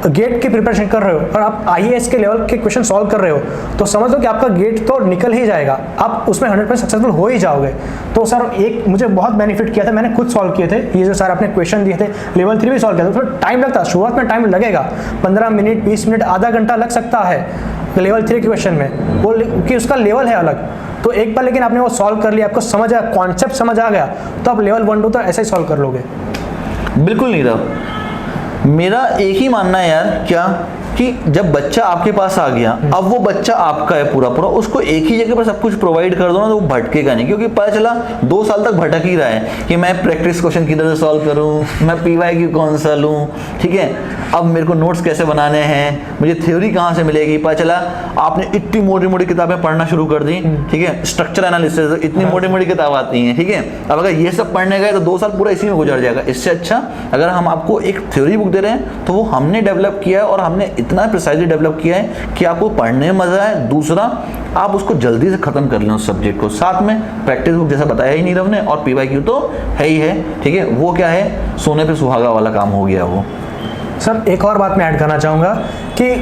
गेट की प्रिपरेशन कर रहे हो और आप IAS के लेवल के क्वेश्चन सॉल्व कर रहे हो, तो समझ लो कि आपका गेट तो निकल ही जाएगा, आप उसमें 100% सक्सेसफुल हो ही जाओगे। तो सर एक मुझे बहुत बेनिफिट किया था, मैंने खुद सॉल्व किए थे ये जो सर आपने क्वेश्चन दिए थे। लेवल 3 भी सॉल्व किया था, थोड़ा टाइम लगता है, शुरुआत में टाइम लगेगा, 15 मिनट 20 मिनट आधा घंटा लग सकता है लेवल 3 के क्वेश्चन में, वो कि उसका लेवल है अलग। तो एक बार लेकिन आपने वो सॉल्व कर लिया, आपको समझ आया, कॉन्सेप्ट समझ आ गया, तो आप लेवल 1 2 तो ऐसे ही सॉल्व कर लोगे। बिल्कुल नीरव, मेरा एक ही मानना है यार, क्या कि जब बच्चा आपके पास आ गया, अब वो बच्चा आपका है पूरा पूरा, उसको एक ही जगह पर सब कुछ प्रोवाइड कर दो ना, तो वो भटकेगा नहीं। क्योंकि पता चला 2 साल तक भटक ही रहा है कि मैं प्रैक्टिस क्वेश्चन किधर से सॉल्व करूं, मैं PYQ कौन सा लूं, ठीक है, अब मेरे को नोट्स कैसे बनाने हैं, मुझे थ्योरी कहाँ से मिलेगी। पता चला आपने इतनी मोटी मोटी किताबें पढ़ना शुरू कर दी, ठीक है, स्ट्रक्चर एनालिसिस इतनी मोटी मोटी किताब आती हैं, ठीक है। अब अगर ये सब पढ़ने गए तो 2 साल पूरा इसी में गुजर जाएगा। इससे अच्छा अगर हम आपको एक थ्योरी बुक दे रहे हैं, तो वो हमने डेवलप किया है, और हमने इतना प्रिसाइजली डेवलप किया है कि आपको पढ़ने में मजा है। दूसरा, आप उसको जल्दी से खत्म कर लें उस सब्जेक्ट को। साथ में प्रैक्टिस बुक जैसा बताया ही नीरव ने, और PYQ तो है ही है, ठीक है, वो क्या है, सोने पे सुहागा वाला काम हो गया वो। सर एक और बात मैं ऐड करना चाहूँगा कि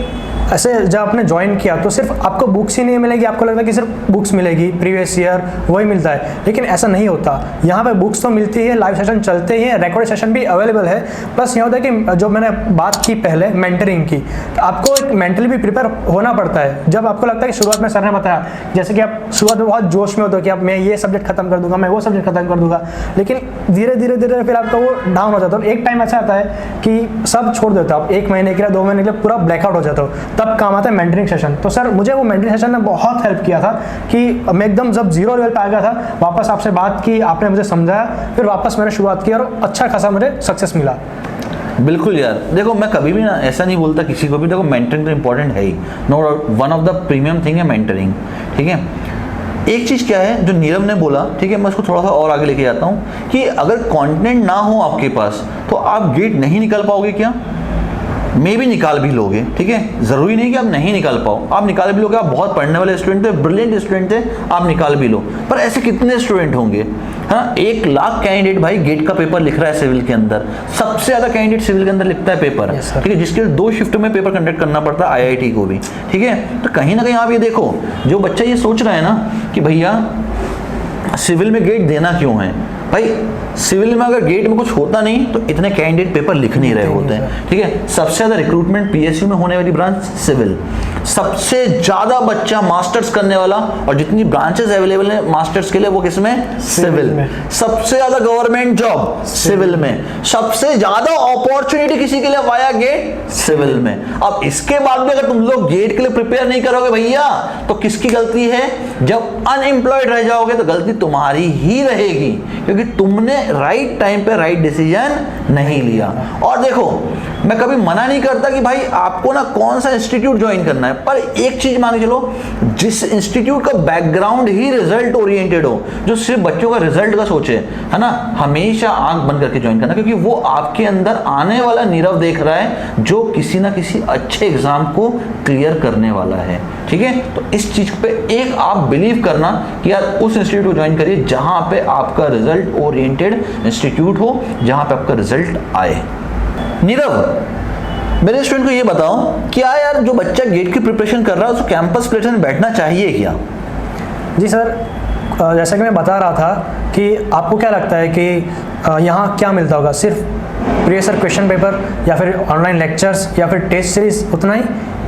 ऐसे जब आपने ज्वाइन किया तो सिर्फ आपको बुक्स ही नहीं मिलेगी, आपको लगता है कि सिर्फ बुक्स मिलेगी, प्रीवियस ईयर वही मिलता है, लेकिन ऐसा नहीं होता। यहाँ पे बुक्स तो मिलती है, लाइव सेशन चलते ही हैं, रिकॉर्ड सेशन भी अवेलेबल है। प्लस यहाँ होता है कि जो मैंने बात की पहले मेंटरिंग की, तो आपको एक मेंटली भी प्रिपेयर होना पड़ता है। जब आपको लगता है कि शुरुआत में सर ने बताया, जैसे कि आप शुरुआत में बहुत जोश में होते हो कि अब मैं ये सब्जेक्ट खत्म कर दूंगा, मैं वो सब्जेक्ट खत्म कर दूंगा, लेकिन धीरे धीरे धीरे फिर आपका वो डाउन हो जाता है। एक टाइम ऐसा आता है कि सब छोड़ देते हो आप, 1 महीने के लिए 2 महीने के लिए पूरा ब्लैकआउट हो जाता हो, तब काम आता है मेंटरिंग सेशन। तो सर मुझे वो मेंटरिंग सेशन ने बहुत हेल्प किया था कि मैं एकदम जब 0 लेवल पे आ गया था, वापस आपसे बात की, आपने मुझे समझाया, फिर वापस मैंने शुरुआत की और अच्छा खासा मुझे सक्सेस मिला। बिल्कुल यार, देखो मैं कभी भी ना ऐसा नहीं बोलता किसी को भी, देखो मेंटरिंग तो इंपॉर्टेंट है ही, no doubt, one of the premium thing है मेंटरिंग, ठीक है। एक चीज़ क्या है जो नीरव ने बोला, ठीक है, मैं उसको थोड़ा सा और आगे लेके जाता हूँ कि अगर कंटेंट ना हो आपके पास तो आप गेट नहीं निकाल पाओगे क्या? मे भी निकाल भी लोगे, ठीक है, ज़रूरी नहीं कि आप नहीं निकाल पाओ, आप निकाल भी लोगे। आप बहुत पढ़ने वाले स्टूडेंट थे, ब्रिलियंट स्टूडेंट थे, आप निकाल भी लो। पर ऐसे कितने स्टूडेंट होंगे? हाँ, 1 लाख कैंडिडेट भाई गेट का पेपर लिख रहा है सिविल के अंदर, सबसे ज़्यादा कैंडिडेट सिविल के अंदर लिखता है पेपर, ठीक है, जिसके 2 शिफ्ट में पेपर कंडक्ट करना पड़ता है IIT को भी, ठीक है। तो कहीं ना कहीं आप ये देखो, जो बच्चा ये सोच रहा है ना कि भैया सिविल में गेट देना क्यों है, भाई सिविल में अगर गेट में कुछ होता नहीं तो इतने कैंडिडेट पेपर लिख नहीं रहे होते हैं, ठीक है। सबसे ज़्यादा रिक्रूटमेंट PSU में होने वाली ब्रांच सिविल, सबसे ज़्यादा बच्चा मास्टर्स करने वाला और जितनी ब्रांचेस अवेलेबल हैं मास्टर्स के लिए वो किसमें? सिविल में। सबसे ज़्यादा गवर्नमेंट जॉब सिविल में, सबसे ज़्यादा अपॉर्चुनिटी किसी के लिए वाया गेट सिविल में। अब इसके बाद भी अगर तुम लोग गेट के लिए प्रिपेयर नहीं करोगे भैया तो किसकी गलती है? जब अनएम्प्लॉयड रह जाओगे तो गलती तुम्हारी ही रहेगी, क्योंकि तुमने राइट टाइम पे राइट डिसीजन नहीं लिया। और देखो मैं कभी मना नहीं करता कि भाई आपको ना कौन सा इंस्टीट्यूट ज्वाइन करना है, है, पर एक चीज मान के चलो, जिस इंस्टीट्यूट का बैकग्राउंड ही रिजल्ट ओरिएंटेड हो, जो सिर्फ बच्चों का रिजल्ट का सोचे, है ना, हमेशा आंख बंद करके ज्वाइन करना, क्योंकि वो आपके अंदर आने वाला नीरव देख रहा है जो किसी ना किसी अच्छे एग्जाम को क्लियर करने वाला है। ठीक है, तो इस चीज पे एक आप बिलीव करना कि यार उस इंस्टीट्यूट को ज्वाइन करिए जहां पे आपका रिजल्ट ओरिएंटेड इंस्टीट्यूट हो, जहां पे आपका रिजल्ट आए। नीरव, मेरे स्टूडेंट को ये बताओ, क्या यार जो बच्चा गेट की प्रिपरेशन कर रहा है उसको कैंपस प्लेसमेंट में बैठना चाहिए क्या? जी सर, जैसा कि मैं बता रहा था कि आपको क्या लगता है कि यहाँ क्या मिलता होगा, सिर्फ प्रीवियस ईयर क्वेश्चन पेपर या फिर ऑनलाइन लेक्चर्स या फिर टेस्ट सीरीज, उतना ही?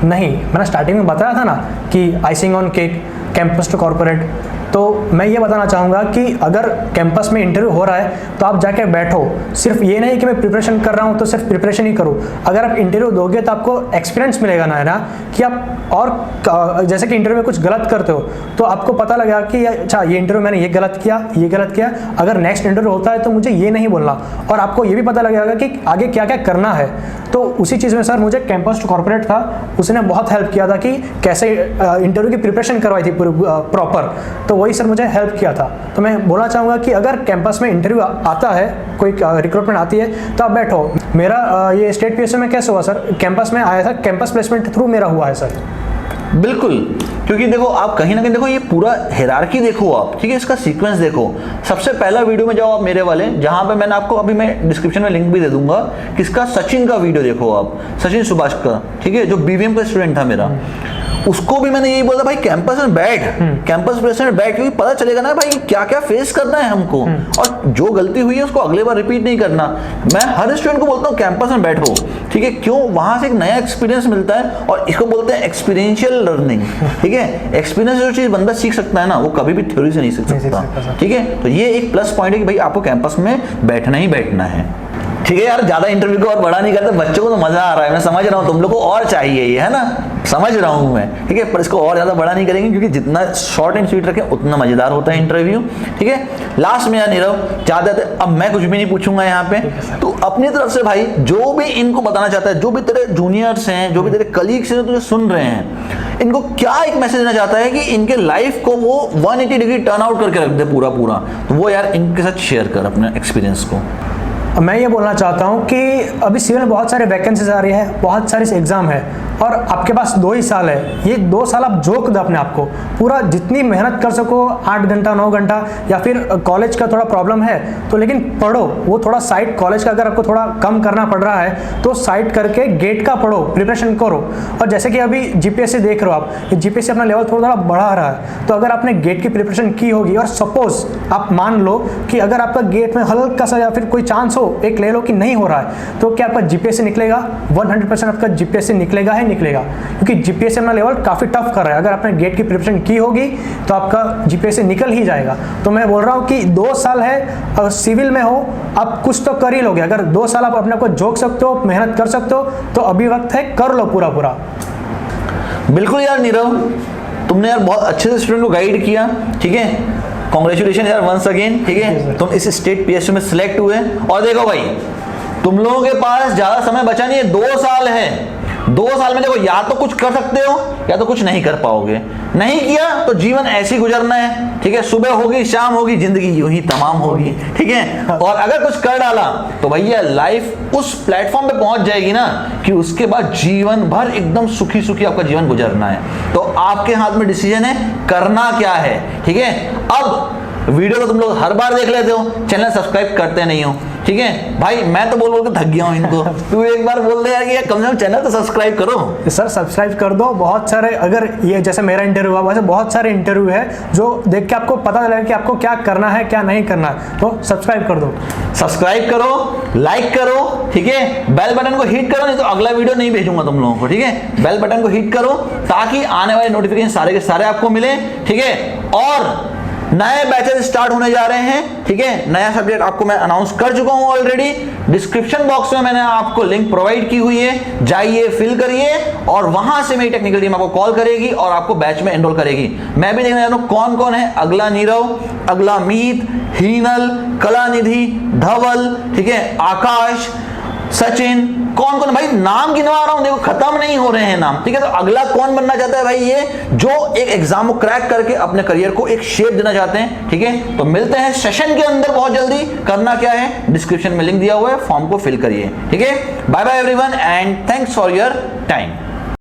नहीं, मैंने स्टार्टिंग में बताया था ना कि icing on cake, campus to corporate. तो मैं ये बताना चाहूँगा कि अगर कैंपस में इंटरव्यू हो रहा है तो आप जाके बैठो, सिर्फ ये नहीं कि मैं प्रिपरेशन कर रहा हूँ तो सिर्फ प्रिपरेशन ही करूँ। अगर आप इंटरव्यू दोगे तो आपको एक्सपीरियंस मिलेगा ना, है ना, कि आप और जैसे कि इंटरव्यू में कुछ गलत करते हो तो आपको पता लगा कि अच्छा ये इंटरव्यू मैंने ये गलत किया, अगर नेक्स्ट इंटरव्यू होता है तो मुझे ये नहीं बोलना, और आपको ये भी पता लगेगा कि आगे क्या क्या करना है। तो उसी चीज़ में सर मुझे कैंपस टू कॉर्पोरेट था, उसने बहुत हेल्प किया था कि कैसे इंटरव्यू की प्रिपरेशन करवाई थी प्रॉपर, तो वही सर मुझे हेल्प किया था। तो मैं बोलना चाहूँगा कि अगर कैंपस में इंटरव्यू आता है, कोई रिक्रूटमेंट आती है, तो आप बैठो। मेरा ये स्टेट पीएसयू में कैसे हुआ सर, कैंपस में आया था, कैंपस प्लेसमेंट थ्रू मेरा हुआ है सर। बिल्कुल, क्योंकि देखो आप कहीं ना कहीं देखो ये पूरा हायरार्की देखो आप, ठीक है, इसका सीक्वेंस देखो। सबसे पहला वीडियो में जाओ आप मेरे वाले, जहां पे मैंने आपको, अभी मैं डिस्क्रिप्शन में लिंक भी दे दूंगा, किसका, सचिन का वीडियो देखो आप, सचिन सुभाष का, ठीक है, जो बीवीएम का स्टूडेंट था मेरा। उसको भी मैंने यही बोला भाई कैंपस में बैठ, कैंपस प्लेसमेंट बैठ, क्योंकि पता चलेगा ना भाई क्या क्या फेस करना है हमको, और जो गलती हुई है उसको अगले बार रिपीट नहीं करना। मैं हर स्टूडेंट को बोलता हूँ कैंपस में बैठो, ठीक है, क्यों, वहां से एक नया एक्सपीरियंस मिलता है, और इसको बोलते हैं एक्सपीरियंशियल लर्निंग। ठीक है, एक्सपीरियंस जो चीज बंदा सीख सकता है ना, वो कभी भी थ्योरी से नहीं सीख सकता। ठीक है, तो ये एक प्लस पॉइंट है कि भाई आपको कैंपस में बैठना ही बैठना है। ठीक है यार, ज्यादा इंटरव्यू को और बड़ा नहीं करते, बच्चों को तो मजा आ रहा है, मैं समझ रहा हूँ, तुम लोग को और चाहिए ये, है ना, समझ रहा हूँ मैं, ठीक है, पर इसको और ज्यादा बड़ा नहीं करेंगे, क्योंकि जितना शॉर्ट एंड स्वीट रखें उतना मजेदार होता है इंटरव्यू। ठीक है, लास्ट में यार नीरव, चाहते अब मैं कुछ भी नहीं पूछूंगा यहाँ पे, तो अपनी तरफ से भाई जो भी इनको बताना चाहता है, जो भी तेरे जूनियर्स हैं, जो भी तेरे कलीग्स हैं, तुझे सुन रहे हैं, इनको क्या एक मैसेज देना चाहता है कि इनके लाइफ को वो 180 डिग्री टर्न आउट करके रख दे पूरा, तो वो यार इनके साथ शेयर कर अपने एक्सपीरियंस को। मैं ये बोलना चाहता हूँ कि अभी सिविल में बहुत सारे वैकेंसीज आ रही है, बहुत सारे एग्जाम है, और आपके पास 2 ही साल है। ये 2 साल आप जोक दो अपने आप को, पूरा जितनी मेहनत कर सको, 8 घंटा 9 घंटा, या फिर कॉलेज का थोड़ा प्रॉब्लम है तो लेकिन पढ़ो, वो थोड़ा साइड, कॉलेज का अगर आपको थोड़ा कम करना पड़ रहा है तो साइड करके गेट का पढ़ो, प्रिपरेशन करो। और जैसे कि अभी जीपीएससी देख रहे हो आप, जीपीएससी अपना लेवल थोड़ा बढ़ा रहा है, तो अगर आपने गेट की प्रिपरेशन की होगी, और सपोज आप मान लो कि अगर आपका गेट में हल्का सा या फिर कोई चांस हो, एक ले लो कि नहीं हो रहा है, तो क्या आपका जीपीएससी निकलेगा? 100% आपका जीपीएससी निकलेगा ही निकलेगा, क्योंकि जीपीएससी अपना लेवल काफी टफ कर रहा है। अगर आपने गेट की प्रिपरेशन की होगी तो आपका जीपीएससी निकल ही जाएगा। तो मैं बोल रहा हूँ कि 2 साल है, अगर सिविल में हो आप कुछ तो कर ही लोगे। अगर 2 साल आप अपने को झोंक सकते हो, मेहनत कर सकते हो, तो अभी वक्त है, कर लो पूरा। बिल्कुल यार नीरव, तुमने यार बहुत अच्छे से स्टूडेंट को गाइड किया, ठीक है, कांग्रेचुलेशन यार वंस अगेन। ठीक है, तुम इस स्टेट पीएसयू में सिलेक्ट हुए, और देखो भाई तुम लोगों के पास ज्यादा समय बचा नहीं है, 2 साल है। 2 साल में देखो, या तो कुछ कर सकते हो या तो कुछ नहीं कर पाओगे। नहीं किया तो जीवन ऐसे ही गुजरना है, ठीक है, सुबह होगी शाम होगी, जिंदगी यूं ही तमाम होगी। ठीक है, और अगर कुछ कर डाला तो भैया लाइफ उस प्लेटफॉर्म पे पहुंच जाएगी ना कि उसके बाद जीवन भर एकदम सुखी सुखी आपका जीवन गुजरना है। तो आपके हाथ में डिसीजन है, करना क्या है। ठीक है, अब वीडियो तो तुम लोग हर बार देख लेते हो, चैनल सब्सक्राइब करते नहीं हो। ठीक है भाई, मैं तो बोल के थक गया हूँ इनको, तू एक बार बोल दे यार कि कम से कम चैनल तो सब्सक्राइब करो। सर सब्सक्राइब कर दो, बहुत सारे, अगर ये जैसे मेरा इंटरव्यू हुआ वैसे बहुत सारे इंटरव्यू है जो देख के आपको पता चलेगा कि आपको क्या करना है क्या नहीं करना है, तो सब्सक्राइब कर दो। सब्सक्राइब करो, लाइक करो, ठीक है, बेल बटन को हिट करो, नहीं तो अगला वीडियो नहीं भेजूंगा तुम लोगों को। ठीक है, बेल बटन को हिट करो ताकि आने वाले नोटिफिकेशन सारे के सारे आपको मिले। ठीक है, और नए बैचेस स्टार्ट होने जा रहे हैं। ठीक है, नया सब्जेक्ट आपको मैं अनाउंस कर चुका हूं ऑलरेडी, डिस्क्रिप्शन बॉक्स में मैंने आपको लिंक प्रोवाइड की हुई है, जाइए फिल करिए, और वहां से मेरी टेक्निकल टीम आपको कॉल करेगी और आपको बैच में एनरोल करेगी। मैं भी देखना चाहता हूं कौन कौन है, अगला नीरव, अगला मीत, हीनल, कलानिधि, धवल, ठीक है, आकाश, सचिन, कौन कौन भाई नाम गिनवा रहा हूं, देखो खत्म नहीं हो रहे हैं नाम, ठीक है। तो अगला कौन बनना चाहता है भाई, ये जो एक एग्जाम को क्रैक करके अपने करियर को एक शेप देना चाहते हैं, ठीक है। तो मिलते हैं सेशन के अंदर बहुत जल्दी। करना क्या है, डिस्क्रिप्शन में लिंक दिया हुआ है, फॉर्म को फिल करिए, ठीक है। Bye bye everyone and thanks for your time.